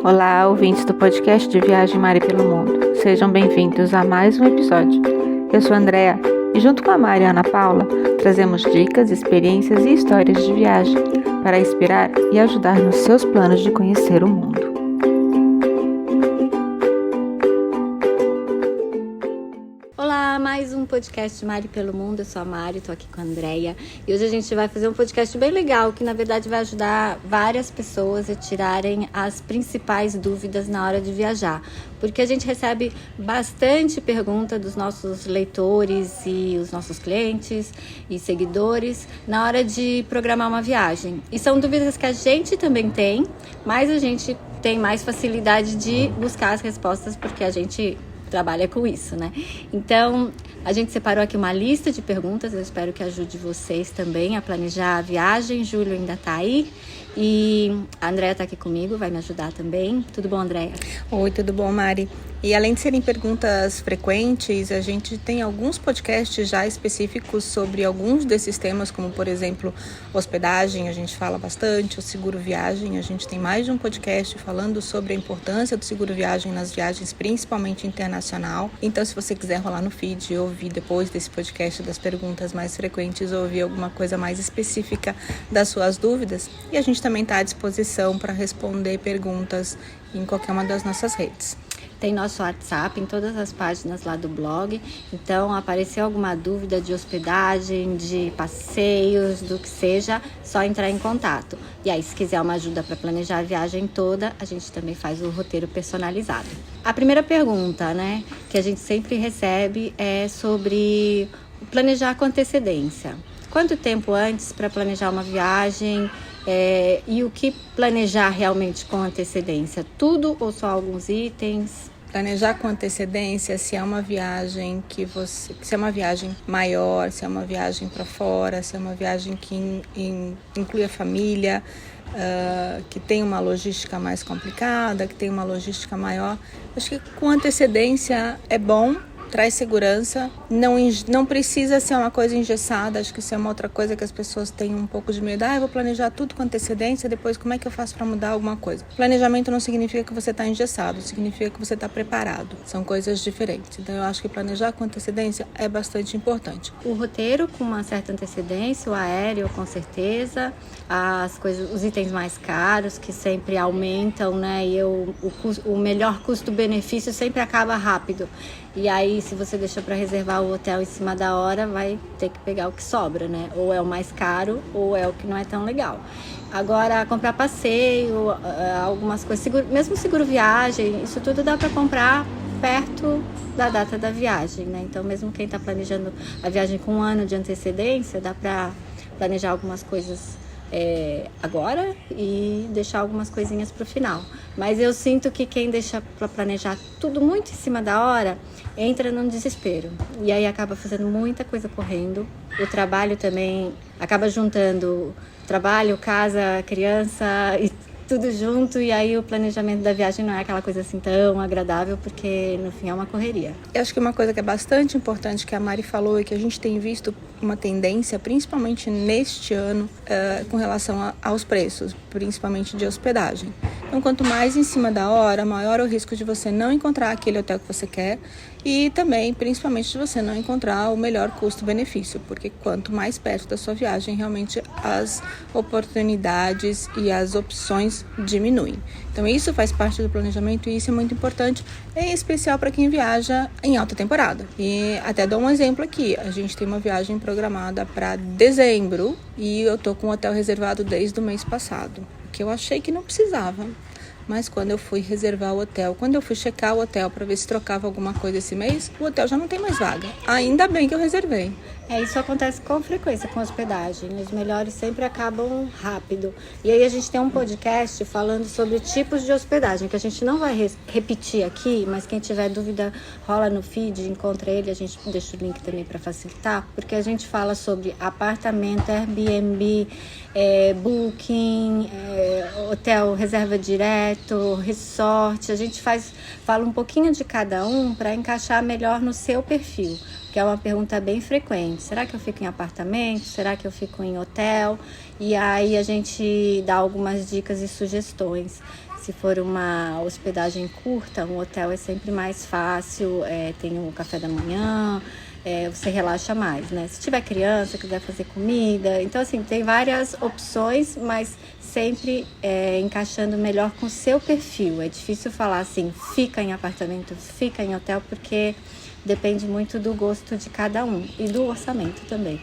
Olá, ouvintes do podcast de Viagem Mari pelo Mundo. Sejam bem-vindos a mais um episódio. Eu sou a Andrea e junto com a Mari e a Ana Paula, trazemos dicas, experiências e histórias de viagem para inspirar e ajudar nos seus planos de conhecer o mundo. Olá, mais um podcast de Mari pelo Mundo. Eu sou a Mari, estou aqui com a Andrea e hoje a gente vai fazer um podcast bem legal que na verdade vai ajudar várias pessoas a tirarem as principais dúvidas na hora de viajar, porque a gente recebe bastante pergunta dos nossos leitores e os nossos clientes e seguidores na hora de programar uma viagem, e são dúvidas que a gente também tem, mas a gente tem mais facilidade de buscar as respostas porque a gente trabalha com isso, né? Então, a gente separou aqui uma lista de perguntas, eu espero que ajude vocês também a planejar a viagem. Júlio ainda tá aí e a Andrea tá aqui comigo, vai me ajudar também. Tudo bom, Andrea? Oi, tudo bom, Mari? E além de serem perguntas frequentes, a gente tem alguns podcasts já específicos sobre alguns desses temas, como, por exemplo, hospedagem, a gente fala bastante, o seguro viagem, a gente tem mais de um podcast falando sobre a importância do seguro viagem nas viagens, principalmente internacional. Então, se você quiser rolar no feed e ouvir depois desse podcast das perguntas mais frequentes, ouvir alguma coisa mais específica das suas dúvidas, e a gente também está à disposição para responder perguntas em qualquer uma das nossas redes. Tem nosso WhatsApp em todas as páginas lá do blog, então apareceu alguma dúvida de hospedagem, de passeios, do que seja, só entrar em contato. E aí, se quiser uma ajuda para planejar a viagem toda, a gente também faz o roteiro personalizado. A primeira pergunta, né, que a gente sempre recebe é sobre planejar com antecedência. Quanto tempo antes para planejar uma viagem? E o que planejar realmente com antecedência? Tudo ou só alguns itens? Planejar com antecedência se é uma viagem se é uma viagem maior, se é uma viagem para fora, se é uma viagem que inclui a família, que tem uma logística mais complicada, que tem uma logística maior. Acho que com antecedência é bom. Traz segurança, não precisa ser uma coisa engessada. Acho que isso é uma outra coisa que as pessoas têm um pouco de medo. Eu vou planejar tudo com antecedência, depois como é que eu faço para mudar alguma coisa? Planejamento não significa que você está engessado, significa que você está preparado. São coisas diferentes. Então eu acho que planejar com antecedência é bastante importante. O roteiro com uma certa antecedência, o aéreo com certeza, os itens mais caros que sempre aumentam, né? E o melhor custo-benefício sempre acaba rápido. E aí, se você deixa para reservar o hotel em cima da hora, vai ter que pegar o que sobra, né? Ou é o mais caro, ou é o que não é tão legal. Agora, comprar passeio, algumas coisas, mesmo seguro viagem, isso tudo dá para comprar perto da data da viagem, né? Então, mesmo quem está planejando a viagem com um ano de antecedência, dá para planejar algumas coisas agora e deixar algumas coisinhas para o final. Mas eu sinto que quem deixa para planejar tudo muito em cima da hora entra num desespero e aí acaba fazendo muita coisa correndo. O trabalho também acaba juntando trabalho, casa, criança e tudo junto, e aí o planejamento da viagem não é aquela coisa assim tão agradável, porque no fim é uma correria. Eu acho que uma coisa que é bastante importante que a Mari falou e que a gente tem visto uma tendência, principalmente neste ano, com relação aos preços, principalmente de hospedagem. Então, quanto mais em cima da hora, maior o risco de você não encontrar aquele hotel que você quer e também, principalmente, de você não encontrar o melhor custo-benefício, porque quanto mais perto da sua viagem, realmente as oportunidades e as opções diminuem. Então, isso faz parte do planejamento e isso é muito importante, em especial para quem viaja em alta temporada. E até dou um exemplo aqui, a gente tem uma viagem programada para dezembro e eu tô com o hotel reservado desde o mês passado, que eu achei que não precisava. Mas quando eu fui reservar o hotel, quando eu fui checar o hotel para ver se trocava alguma coisa esse mês, o hotel já não tem mais vaga. Ainda bem que eu reservei. Isso acontece com frequência com hospedagem. Os melhores sempre acabam rápido. E aí a gente tem um podcast falando sobre tipos de hospedagem, que a gente não vai repetir aqui, mas quem tiver dúvida, rola no feed, encontra ele, a gente deixa o link também para facilitar, porque a gente fala sobre apartamento, Airbnb, Booking, hotel reserva direto, resort. A gente fala um pouquinho de cada um para encaixar melhor no seu perfil. que é uma pergunta bem frequente. Será que eu fico em apartamento? Será que eu fico em hotel? E aí a gente dá algumas dicas e sugestões. Se for uma hospedagem curta, um hotel é sempre mais fácil, tem um café da manhã, você relaxa mais, né? Se tiver criança, quiser fazer comida, então assim, tem várias opções, mas sempre encaixando melhor com o seu perfil. É difícil falar assim, fica em apartamento, fica em hotel, porque depende muito do gosto de cada um e do orçamento também.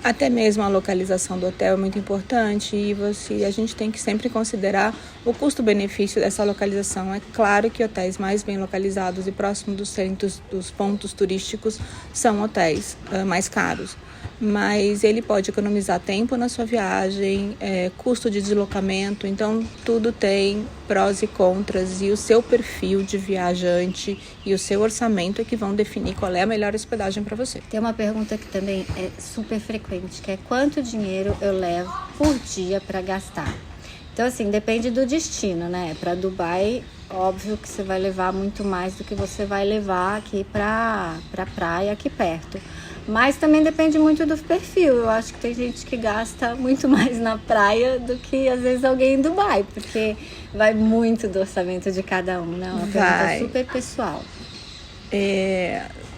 Até mesmo a localização do hotel é muito importante e a gente tem que sempre considerar o custo-benefício dessa localização. É claro que hotéis mais bem localizados e próximos dos centros, dos pontos turísticos, são hotéis mais caros. Mas ele pode economizar tempo na sua viagem, custo de deslocamento, então tudo tem prós e contras e o seu perfil de viajante e o seu orçamento é que vão definir qual é a melhor hospedagem para você. Tem uma pergunta que também é super frequente, que é quanto dinheiro eu levo por dia para gastar? Então assim, depende do destino, né? Para Dubai, óbvio que você vai levar muito mais do que você vai levar aqui para praia aqui perto. Mas também depende muito do perfil. Eu acho que tem gente que gasta muito mais na praia do que, às vezes, alguém em Dubai. Porque vai muito do orçamento de cada um, né? Uma pergunta super pessoal.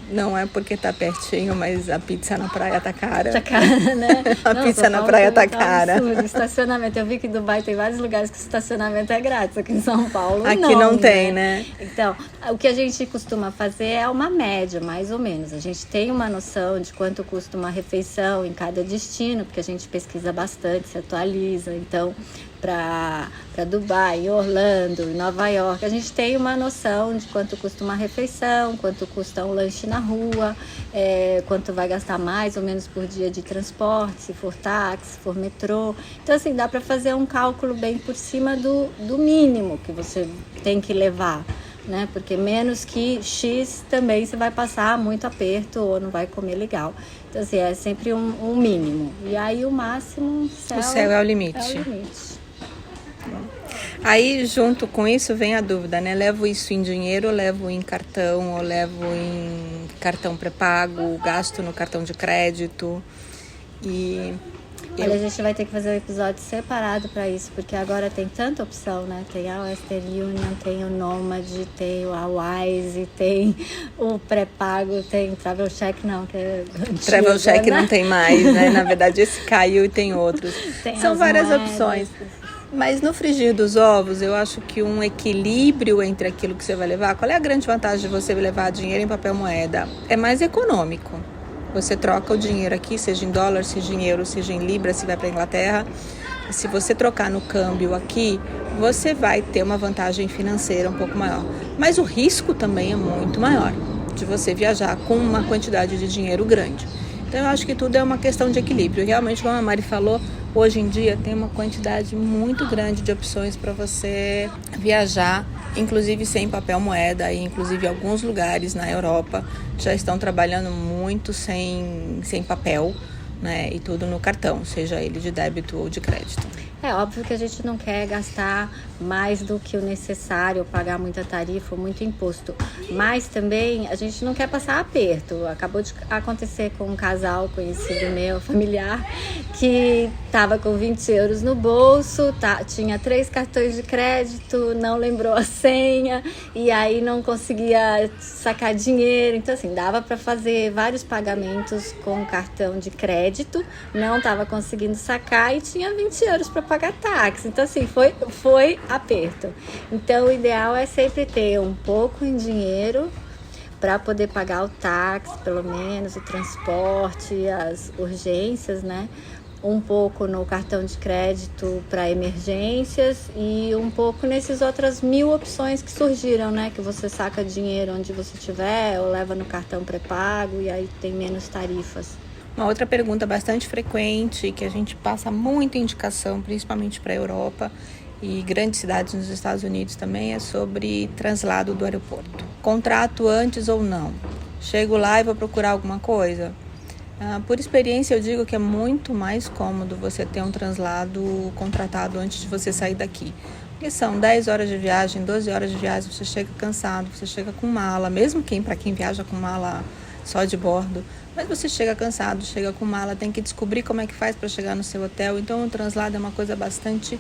Não é porque tá pertinho, mas a pizza na praia tá cara. Tá cara, né? Pizza na praia tá cara. Absurdo. Estacionamento. Eu vi que em Dubai tem vários lugares que o estacionamento é grátis. Aqui em São Paulo aqui não tem, né? Então, o que a gente costuma fazer é uma média, mais ou menos. A gente tem uma noção de quanto custa uma refeição em cada destino, porque a gente pesquisa bastante, se atualiza. Então, para Dubai, Orlando, Nova York, a gente tem uma noção de quanto custa uma refeição, quanto custa um lanche na rua, quanto vai gastar mais ou menos por dia de transporte, se for táxi, se for metrô. Então, assim, dá para fazer um cálculo bem por cima do mínimo que você tem que levar, né? Porque menos que X também você vai passar muito aperto ou não vai comer legal. Então, assim, é sempre um mínimo. E aí o máximo, o céu é o limite. É o limite. Aí, junto com isso, vem a dúvida, né? Levo isso em dinheiro, levo em cartão, ou levo em cartão pré-pago, gasto no cartão de crédito. Olha, a gente vai ter que fazer um episódio separado para isso, porque agora tem tanta opção, né? Tem a Western Union, tem o Nomad, tem a Wise, tem o pré-pago, tem o Travel Check, não, que é antigo, Travel Check, né? Não tem mais, né? Na verdade, esse caiu e tem outros. São várias opções. Mas no frigir dos ovos, eu acho que um equilíbrio entre aquilo que você vai levar... Qual é a grande vantagem de você levar dinheiro em papel moeda? É mais econômico. Você troca o dinheiro aqui, seja em dólar, seja em euro, seja em libra, se vai para a Inglaterra. Se você trocar no câmbio aqui, você vai ter uma vantagem financeira um pouco maior. Mas o risco também é muito maior de você viajar com uma quantidade de dinheiro grande. Então, eu acho que tudo é uma questão de equilíbrio. Realmente, como a Mari falou, hoje em dia tem uma quantidade muito grande de opções para você viajar, inclusive sem papel moeda, e inclusive alguns lugares na Europa já estão trabalhando muito sem papel, né? E tudo no cartão, seja ele de débito ou de crédito. É óbvio que a gente não quer gastar mais do que o necessário, pagar muita tarifa, muito imposto. Mas também a gente não quer passar aperto. Acabou de acontecer com um casal conhecido meu, familiar, que estava com 20 euros no bolso, tinha 3 cartões de crédito, não lembrou a senha e aí não conseguia sacar dinheiro. Então, assim, dava para fazer vários pagamentos com cartão de crédito, não estava conseguindo sacar e tinha 20 euros para pagar táxi. Então, assim, foi aperto. Então, o ideal é sempre ter um pouco em dinheiro para poder pagar o táxi, pelo menos, o transporte, as urgências, né? Um pouco no cartão de crédito para emergências e um pouco nessas outras 1000 opções que surgiram, né? Que você saca dinheiro onde você estiver ou leva no cartão pré-pago e aí tem menos tarifas. Uma outra pergunta bastante frequente, que a gente passa muita indicação, principalmente para a Europa e grandes cidades nos Estados Unidos também, é sobre translado do aeroporto. Contrato antes ou não? Chego lá e vou procurar alguma coisa? Por experiência, eu digo que é muito mais cômodo você ter um translado contratado antes de você sair daqui. Porque são 10 horas de viagem, 12 horas de viagem, você chega cansado, você chega com mala, mesmo para quem viaja com mala só de bordo, mas você chega cansado, chega com mala, tem que descobrir como é que faz para chegar no seu hotel, então o translado é uma coisa bastante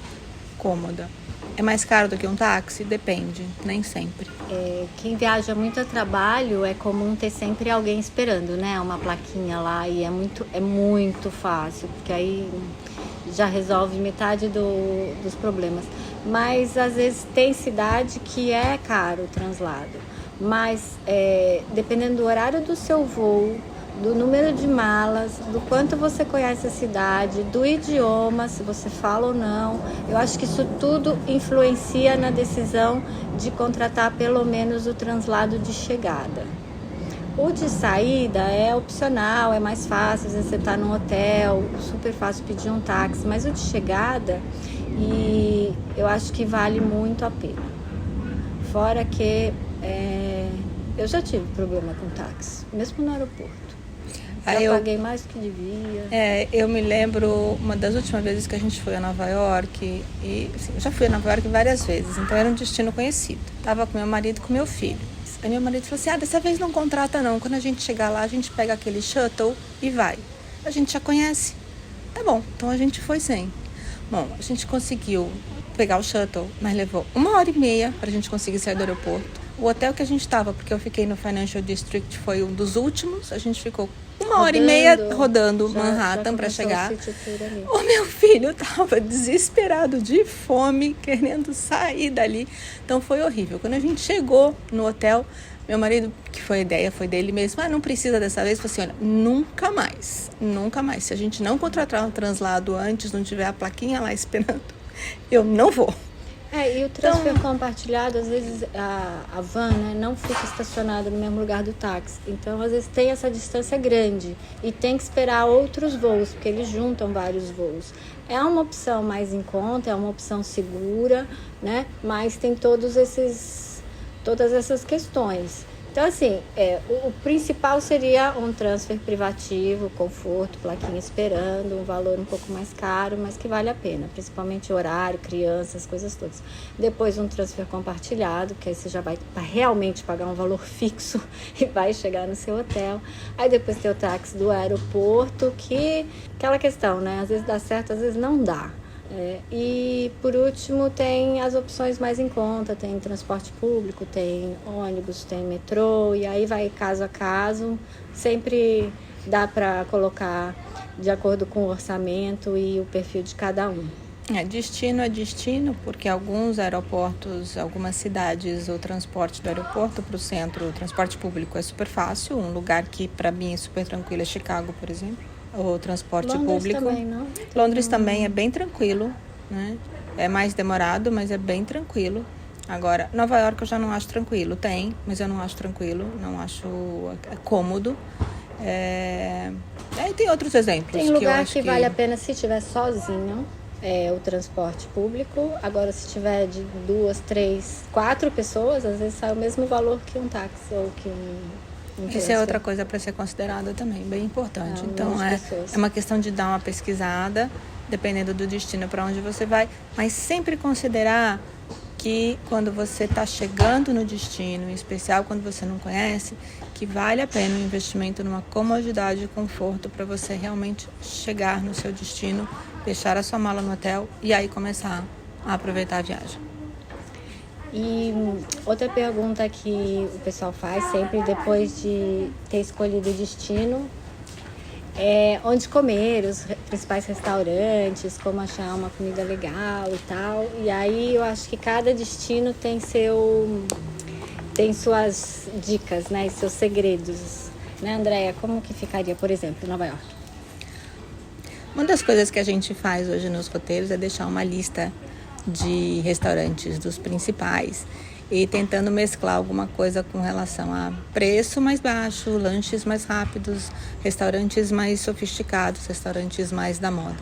cômoda. É mais caro do que um táxi? Depende, nem sempre. Quem viaja muito a trabalho, é comum ter sempre alguém esperando, né? Uma plaquinha lá, e é muito fácil, porque aí já resolve metade dos problemas. Mas às vezes tem cidade que é caro o translado, mas dependendo do horário do seu voo, do número de malas, do quanto você conhece a cidade, do idioma, se você fala ou não, eu acho que isso tudo influencia na decisão de contratar pelo menos o translado de chegada. O de saída é opcional, é mais fácil, às vezes você está num hotel, super fácil pedir um táxi, mas o de chegada, e eu acho que vale muito a pena. Fora que eu já tive problema com táxi, mesmo no aeroporto. Eu paguei mais do que devia. Eu me lembro, uma das últimas vezes que a gente foi a Nova York, e assim, eu já fui a Nova York várias vezes, então era um destino conhecido. Tava com meu marido e com meu filho. Aí meu marido falou assim, dessa vez não contrata não, quando a gente chegar lá, a gente pega aquele shuttle e vai. A gente já conhece. Tá bom, então a gente foi sem. Bom, a gente conseguiu pegar o shuttle, mas levou 1h30 pra gente conseguir sair do aeroporto. O hotel que a gente estava, porque eu fiquei no Financial District, foi um dos últimos. A gente ficou 1h30 rodando Manhattan para chegar. O meu filho estava desesperado de fome, querendo sair dali. Então foi horrível. Quando a gente chegou no hotel, meu marido, que foi a ideia, foi dele mesmo, não precisa dessa vez. Eu falei assim, olha, nunca mais. Se a gente não contratar um translado antes, não tiver a plaquinha lá esperando, eu não vou. E o transfer compartilhado, às vezes a van, né, não fica estacionada no mesmo lugar do táxi. Então, às vezes tem essa distância grande e tem que esperar outros voos, porque eles juntam vários voos. É uma opção mais em conta, é uma opção segura, né? Mas tem todas essas questões. Então, assim, o principal seria um transfer privativo, conforto, plaquinha esperando, um valor um pouco mais caro, mas que vale a pena, principalmente horário, crianças, coisas todas. Depois um transfer compartilhado, que aí você já vai realmente pagar um valor fixo e vai chegar no seu hotel. Aí depois tem o táxi do aeroporto, que aquela questão, né? Às vezes dá certo, às vezes não dá. E por último tem as opções mais em conta, tem transporte público, tem ônibus, tem metrô, e aí vai caso a caso, sempre dá para colocar de acordo com o orçamento e o perfil de cada um. Destino é destino, porque alguns aeroportos, algumas cidades, o transporte do aeroporto para o centro, o transporte público é super fácil, um lugar que para mim é super tranquilo é Chicago, por exemplo. O transporte público. Também, não? Londres também é bem tranquilo, né? É mais demorado, mas é bem tranquilo. Agora, Nova York eu já não acho tranquilo. Tem, mas eu não acho tranquilo, não acho cômodo. E tem outros exemplos. Tem lugar que vale a pena se estiver sozinho, o transporte público. Agora, se tiver de 2, 3, 4 pessoas, às vezes sai o mesmo valor que um táxi ou que Isso é outra coisa para ser considerada também, bem importante. Então, é uma questão de dar uma pesquisada, dependendo do destino para onde você vai, mas sempre considerar que quando você está chegando no destino, em especial quando você não conhece, que vale a pena o investimento numa comodidade e conforto para você realmente chegar no seu destino, deixar a sua mala no hotel e aí começar a aproveitar a viagem. E outra pergunta que o pessoal faz sempre depois de ter escolhido o destino é onde comer, os principais restaurantes, como achar uma comida legal e tal. E aí eu acho que cada destino tem suas dicas, né, e seus segredos. Né, Andréia? Como que ficaria, por exemplo, em Nova York? Uma das coisas que a gente faz hoje nos roteiros é deixar uma lista de restaurantes dos principais e tentando mesclar alguma coisa com relação a preço mais baixo, lanches mais rápidos, restaurantes mais sofisticados, restaurantes mais da moda.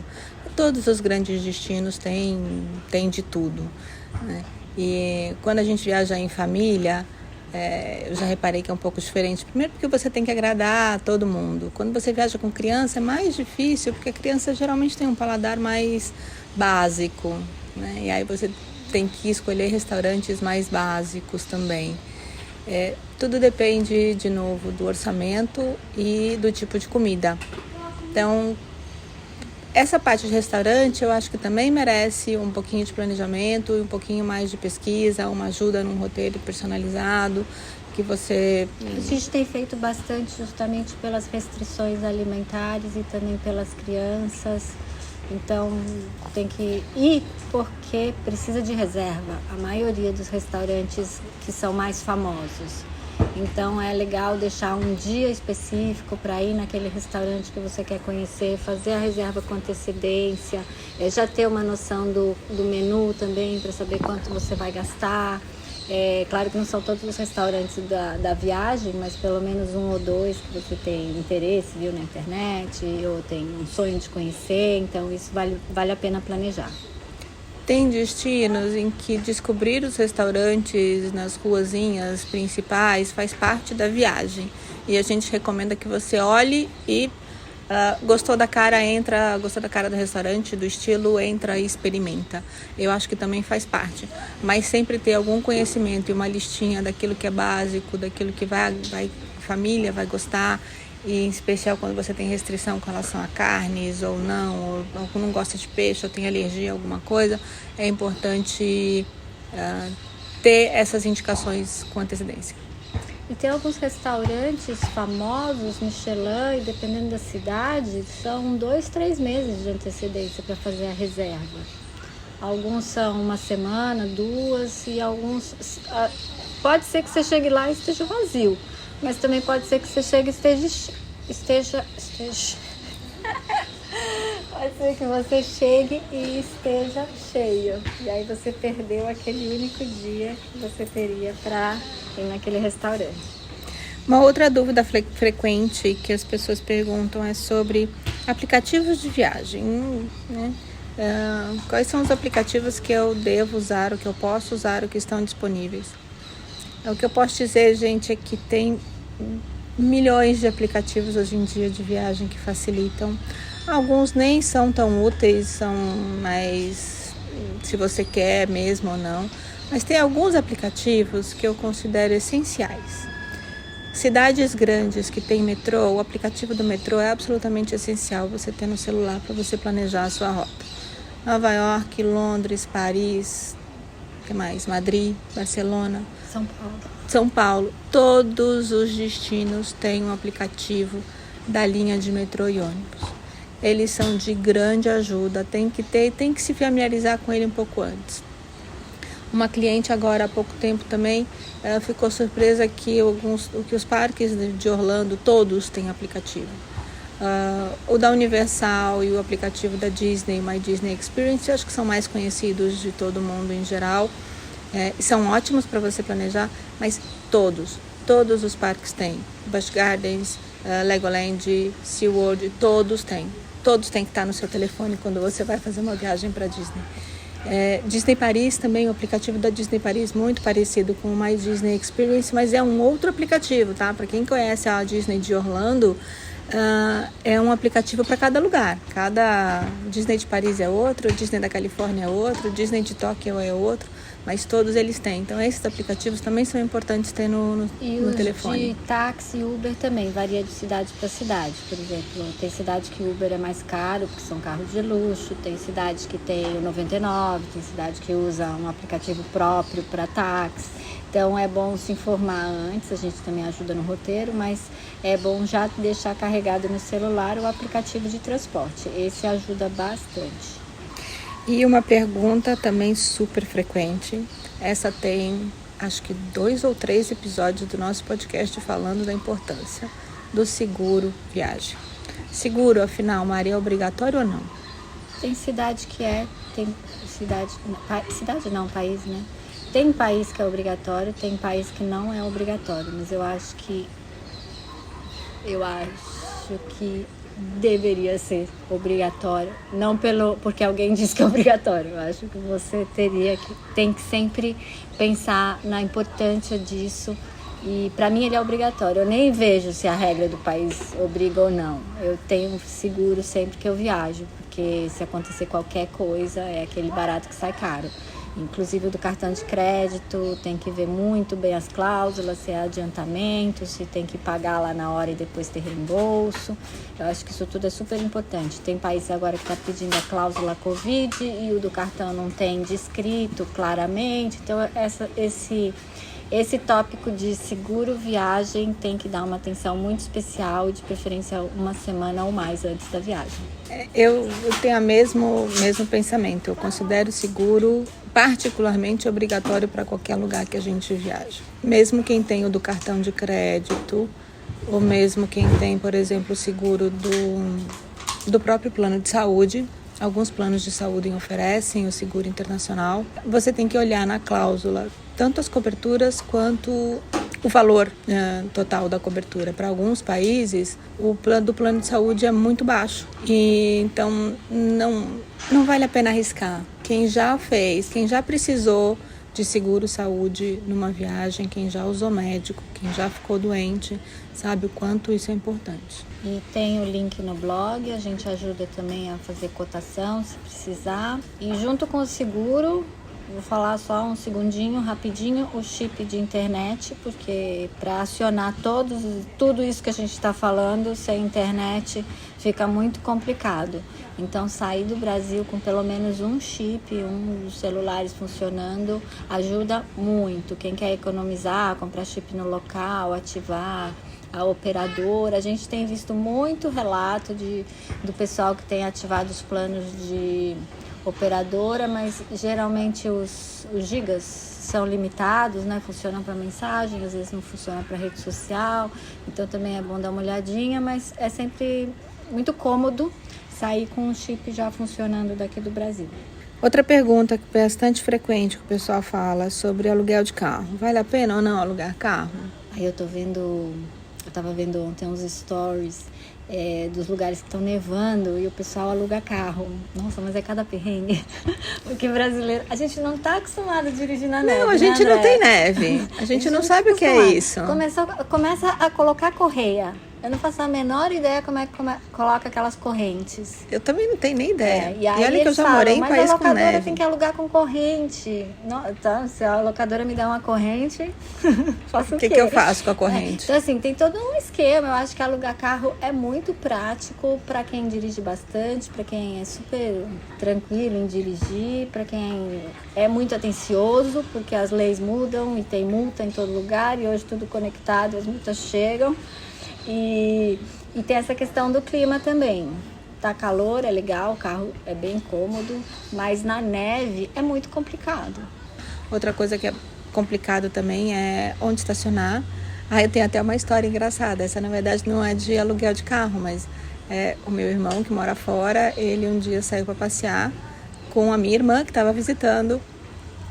Todos os grandes destinos têm de tudo, né? E quando a gente viaja em família, eu já reparei que é um pouco diferente. Primeiro porque você tem que agradar a todo mundo. Quando você viaja com criança é mais difícil, porque a criança geralmente tem um paladar mais básico, né? E aí você tem que escolher restaurantes mais básicos também. Tudo depende, de novo, do orçamento e do tipo de comida. Então, essa parte de restaurante eu acho que também merece um pouquinho de planejamento, um pouquinho mais de pesquisa, uma ajuda num roteiro personalizado, que você... A gente tem feito bastante justamente pelas restrições alimentares e também pelas crianças. Então tem que ir porque precisa de reserva. A maioria dos restaurantes que são mais famosos. Então é legal deixar um dia específico para ir naquele restaurante que você quer conhecer, fazer a reserva com antecedência, já ter uma noção do menu também para saber quanto você vai gastar. Claro que não são todos os restaurantes da viagem, mas pelo menos um ou dois que você tem interesse, viu, na internet, ou tem um sonho de conhecer, então isso vale a pena planejar. Tem destinos em que descobrir os restaurantes nas ruazinhas principais faz parte da viagem. E a gente recomenda que você olhe e gostou da cara do restaurante, do estilo, entra e experimenta. Eu acho que também faz parte. Mas sempre ter algum conhecimento e uma listinha daquilo que é básico, daquilo que a família vai gostar. E em especial quando você tem restrição com relação a carnes ou não gosta de peixe ou tem alergia a alguma coisa, é importante ter essas indicações com antecedência. E tem alguns restaurantes famosos, Michelin, e dependendo da cidade, são 2-3 meses de antecedência para fazer a reserva. Alguns são uma semana, 2, e alguns... Pode ser que você chegue lá e esteja vazio. Mas também pode ser que você chegue e esteja. Pode ser que você chegue e esteja cheio. E aí você perdeu aquele único dia que você teria para ir naquele restaurante. Uma outra dúvida frequente que as pessoas perguntam é sobre aplicativos de viagem, né? Quais são os aplicativos que eu devo usar, o que eu posso usar, o que estão disponíveis? O que eu posso dizer, gente, é que tem milhões de aplicativos hoje em dia de viagem que facilitam. Alguns nem são tão úteis, são mais se você quer mesmo ou não. Mas tem alguns aplicativos que eu considero essenciais. Cidades grandes que tem metrô, o aplicativo do metrô é absolutamente essencial você ter no celular para você planejar a sua rota. Nova York, Londres, Paris, o que mais? Madrid, Barcelona, São Paulo. Todos os destinos têm um aplicativo da linha de metrô e ônibus. Eles são de grande ajuda, tem que se familiarizar com ele um pouco antes. Uma cliente agora há pouco tempo também ficou surpresa que os parques de Orlando todos têm aplicativo. O da Universal e o aplicativo da Disney, My Disney Experience, acho que são mais conhecidos de todo mundo em geral. São ótimos para você planejar, mas todos os parques têm. Busch Gardens, Legoland, SeaWorld, todos têm. Todos têm que estar no seu telefone quando você vai fazer uma viagem para Disney. Disney Paris também, o aplicativo da Disney Paris, muito parecido com o My Disney Experience, mas é um outro aplicativo, tá? Para quem conhece a Disney de Orlando, é um aplicativo para cada lugar. Cada Disney de Paris é outro, Disney da Califórnia é outro, Disney de Tóquio é outro, mas todos eles têm. Então esses aplicativos também são importantes ter no telefone. E de táxi e Uber também, varia de cidade para cidade. Por exemplo, tem cidade que Uber é mais caro, porque são carros de luxo, tem cidade que tem o 99, tem cidade que usa um aplicativo próprio para táxi. Então é bom se informar antes, a gente também ajuda no roteiro, mas é bom já deixar carregado no celular o aplicativo de transporte. Esse ajuda bastante. E uma pergunta também super frequente, essa tem acho que 2 ou 3 episódios do nosso podcast falando da importância do seguro viagem. Seguro, afinal, Maria, é obrigatório ou não? Tem cidade que tem país, né? Tem país que é obrigatório, tem país que não é obrigatório, mas eu acho que deveria ser obrigatório, não porque alguém diz que é obrigatório. Eu acho que você tem que sempre pensar na importância disso, e para mim ele é obrigatório. Eu nem vejo se a regra do país obriga ou não. Eu tenho seguro sempre que eu viajo, porque se acontecer qualquer coisa é aquele barato que sai caro. inclusive o do cartão de crédito, tem que ver muito bem as cláusulas, se é adiantamento, se tem que pagar lá na hora e depois ter reembolso. Eu acho que isso tudo é super importante. Tem países agora que está pedindo a cláusula Covid e o do cartão não tem descrito claramente, então esse tópico de seguro viagem tem que dar uma atenção muito especial, de preferência uma semana ou mais antes da viagem. Eu tenho o mesmo pensamento. Eu considero seguro particularmente obrigatório para qualquer lugar que a gente viaja. Mesmo quem tem o do cartão de crédito, ou mesmo quem tem, por exemplo, o seguro do próprio plano de saúde. Alguns planos de saúde oferecem o seguro internacional. Você tem que olhar na cláusula tanto as coberturas quanto o valor total da cobertura. Para alguns países, o plano de saúde é muito baixo. E então não vale a pena arriscar. Quem já fez, quem já precisou de seguro saúde numa viagem, quem já usou médico, quem já ficou doente, sabe o quanto isso é importante. E tem o link no blog, a gente ajuda também a fazer cotação se precisar. E junto com o seguro, vou falar só um segundinho, rapidinho, o chip de internet, porque para acionar tudo isso que a gente está falando, sem internet fica muito complicado. Então, sair do Brasil com pelo menos um chip, dos celulares funcionando, ajuda muito. Quem quer economizar, comprar chip no local, ativar a operadora. A gente tem visto muito relato do pessoal que tem ativado os planos de operadora, mas geralmente os gigas são limitados, né? Funcionam para mensagem, às vezes não funciona para rede social, então também é bom dar uma olhadinha, mas é sempre muito cômodo sair com o chip já funcionando daqui do Brasil. Outra pergunta que é bastante frequente que o pessoal fala sobre aluguel de carro. Vale a pena ou não alugar carro? Aí eu tava vendo ontem uns stories dos lugares que estão nevando e o pessoal aluga carro. Nossa, mas é cada perrengue. Porque brasileiro, a gente não tá acostumado a dirigir na neve. Não, a gente não tem neve. A gente não sabe o que é isso. Começa a colocar correia. Eu não faço a menor ideia como é que coloca aquelas correntes. Eu também não tenho nem ideia. E olha que eu já morei em país com neve. Mas a locadora tem que alugar com corrente. Não, então, se a locadora me der uma corrente, faço o quê? O que eu faço com a corrente? Então, assim, tem todo um esquema. Eu acho que alugar carro é muito prático para quem dirige bastante, para quem é super tranquilo em dirigir, para quem é muito atencioso, porque as leis mudam e tem multa em todo lugar e hoje tudo conectado, as multas chegam. E tem essa questão do clima também. Tá calor, é legal, o carro é bem cômodo, mas na neve é muito complicado. Outra coisa que é complicado também é onde estacionar. Eu tenho até uma história engraçada. Essa, na verdade, não é de aluguel de carro, mas é o meu irmão que mora fora. Ele um dia saiu para passear com a minha irmã que estava visitando.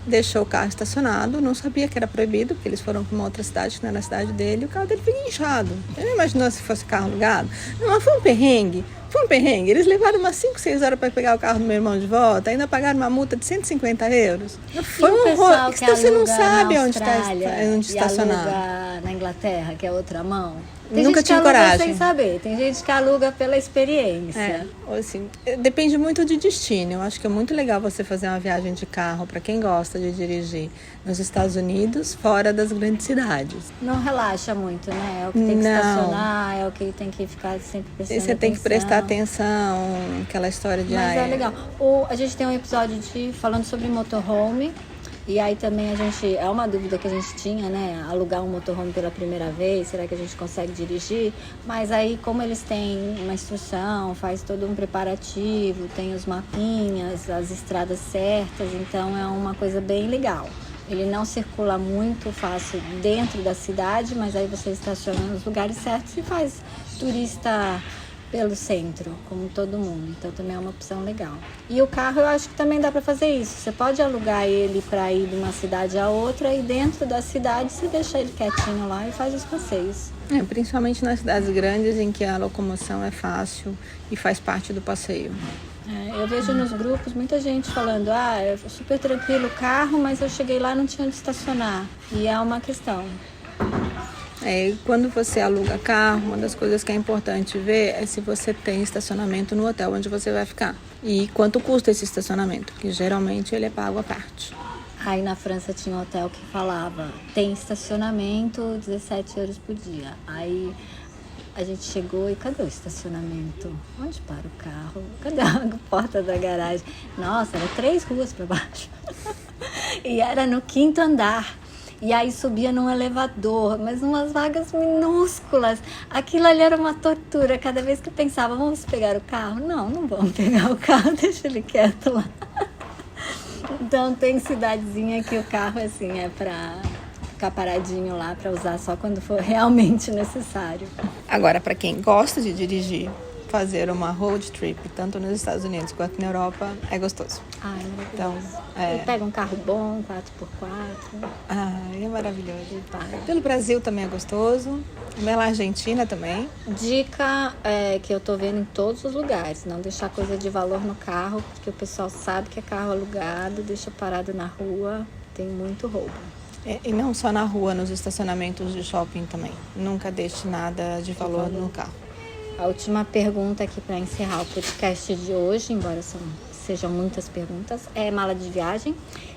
Deixou o carro estacionado, não sabia que era proibido, porque eles foram para uma outra cidade, que não era a cidade dele, e o carro dele foi guinchado. Ele não imaginou se fosse carro alugado. Não, mas foi um perrengue. Eles levaram umas 5, 6 horas para pegar o carro do meu irmão de volta, ainda pagaram uma multa de 150 euros. Foi um horror. Então você não sabe onde estacionar. Na Inglaterra, que é outra mão. Tem Nunca gente tive que aluga coragem. sem saber, tem gente que aluga pela experiência. Assim, depende muito de destino. Eu acho que é muito legal você fazer uma viagem de carro para quem gosta de dirigir nos Estados Unidos, fora das grandes cidades. Não relaxa muito, né? É o que tem que estacionar, é o que tem que ficar sempre prestando atenção. Você tem que prestar atenção, aquela história de... Mas é legal. A gente tem um episódio falando sobre motorhome. E aí também é uma dúvida que a gente tinha, né? Alugar um motorhome pela primeira vez, será que a gente consegue dirigir? Mas aí, como eles têm uma instrução, faz todo um preparativo, tem os mapinhas, as estradas certas, então é uma coisa bem legal. Ele não circula muito fácil dentro da cidade, mas aí você estaciona nos lugares certos e faz turista pelo centro, como todo mundo. Então também é uma opção legal. E o carro eu acho que também dá para fazer isso. Você pode alugar ele para ir de uma cidade a outra e dentro da cidade você deixa ele quietinho lá e faz os passeios. Principalmente nas cidades grandes em que a locomoção é fácil e faz parte do passeio. Eu vejo nos grupos muita gente falando, é super tranquilo o carro, mas eu cheguei lá e não tinha onde estacionar. E é uma questão. Quando você aluga carro, uma das coisas que é importante ver é se você tem estacionamento no hotel onde você vai ficar. E quanto custa esse estacionamento, que geralmente ele é pago à parte. Aí na França tinha um hotel que falava, tem estacionamento 17 euros por dia. Aí a gente chegou e cadê o estacionamento? Onde para o carro? Cadê a porta da garagem? Nossa, era 3 ruas para baixo. E era no 5º andar. E aí subia num elevador, mas umas vagas minúsculas. Aquilo ali era uma tortura. Cada vez que eu pensava, vamos pegar o carro? Não vamos pegar o carro, deixa ele quieto lá. Então tem cidadezinha que o carro assim é pra ficar paradinho lá, pra usar só quando for realmente necessário. Agora, para quem gosta de dirigir, fazer uma road trip, tanto nos Estados Unidos quanto na Europa, é gostoso. Ai, maravilhoso. Então, E pega um carro bom, 4x4. É maravilhoso. E vai. Pelo Brasil também é gostoso. Pela Argentina também. Dica que eu tô vendo em todos os lugares, não deixar coisa de valor no carro, porque o pessoal sabe que é carro alugado, deixa parado na rua, tem muito roubo. E não só na rua, nos estacionamentos de shopping também. Nunca deixe nada de valor no carro. A última pergunta aqui para encerrar o podcast de hoje, embora sejam muitas perguntas, é mala de viagem.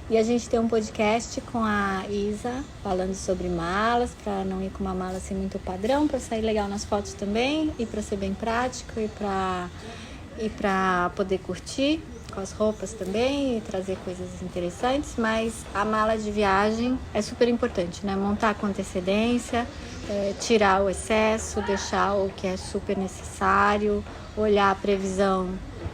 E a gente tem um podcast com a Isa falando sobre malas, para não ir com uma mala assim muito padrão, para sair legal nas fotos também e para ser bem prático e para poder curtir com as roupas também e trazer coisas interessantes. Mas a mala de viagem é super importante, né? Montar com antecedência, tirar o excesso, deixar o que é super necessário, olhar a previsão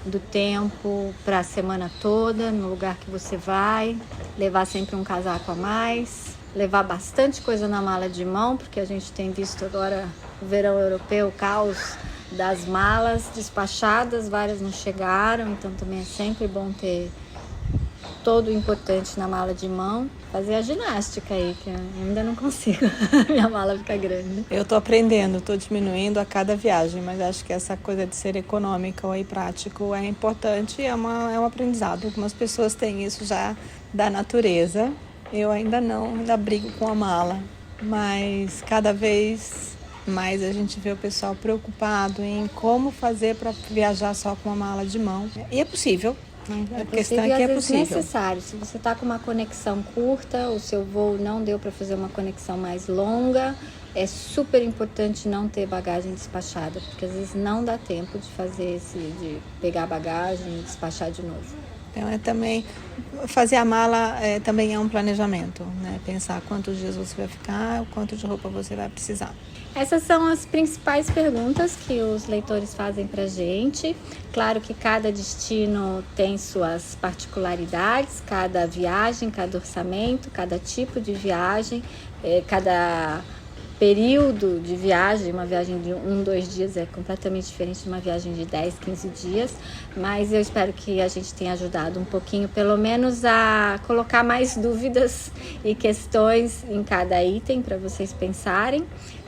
do tempo para a semana toda, no lugar que você vai, levar sempre um casaco a mais, levar bastante coisa na mala de mão, porque a gente tem visto agora o verão europeu, o caos das malas despachadas, várias não chegaram, então também é sempre bom ter todo o importante na mala de mão. Fazer a ginástica aí, que eu ainda não consigo, minha mala fica grande. Eu tô aprendendo, tô diminuindo a cada viagem, mas acho que essa coisa de ser econômico e prático é importante e é um aprendizado. Algumas pessoas têm isso já da natureza, eu ainda não, ainda brigo com a mala, mas cada vez mais a gente vê o pessoal preocupado em como fazer para viajar só com a mala de mão. E é possível. A questão é que é possível. Necessário. Se você está com uma conexão curta, o seu voo não deu para fazer uma conexão mais longa, é super importante não ter bagagem despachada, porque às vezes não dá tempo de fazer de pegar a bagagem e despachar de novo. Então também fazer a mala também é um planejamento, né? Pensar quantos dias você vai ficar, quanto de roupa você vai precisar. Essas são as principais perguntas que os leitores fazem pra gente. Claro que cada destino tem suas particularidades, cada viagem, cada orçamento, cada tipo de viagem, cada período de viagem, uma viagem de 1-2 dias é completamente diferente de uma viagem de 10-15 dias, mas eu espero que a gente tenha ajudado um pouquinho, pelo menos a colocar mais dúvidas e questões em cada item para vocês pensarem.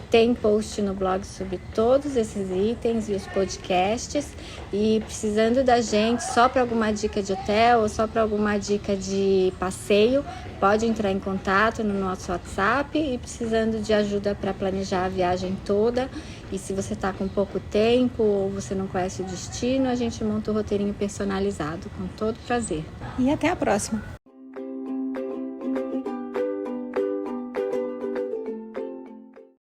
Tem post no blog sobre todos esses itens e os podcasts, e precisando da gente só para alguma dica de hotel ou só para alguma dica de passeio, pode entrar em contato no nosso WhatsApp, e precisando de ajuda para planejar a viagem toda, e se você está com pouco tempo ou você não conhece o destino, a gente monta um roteirinho personalizado com todo prazer. E até a próxima!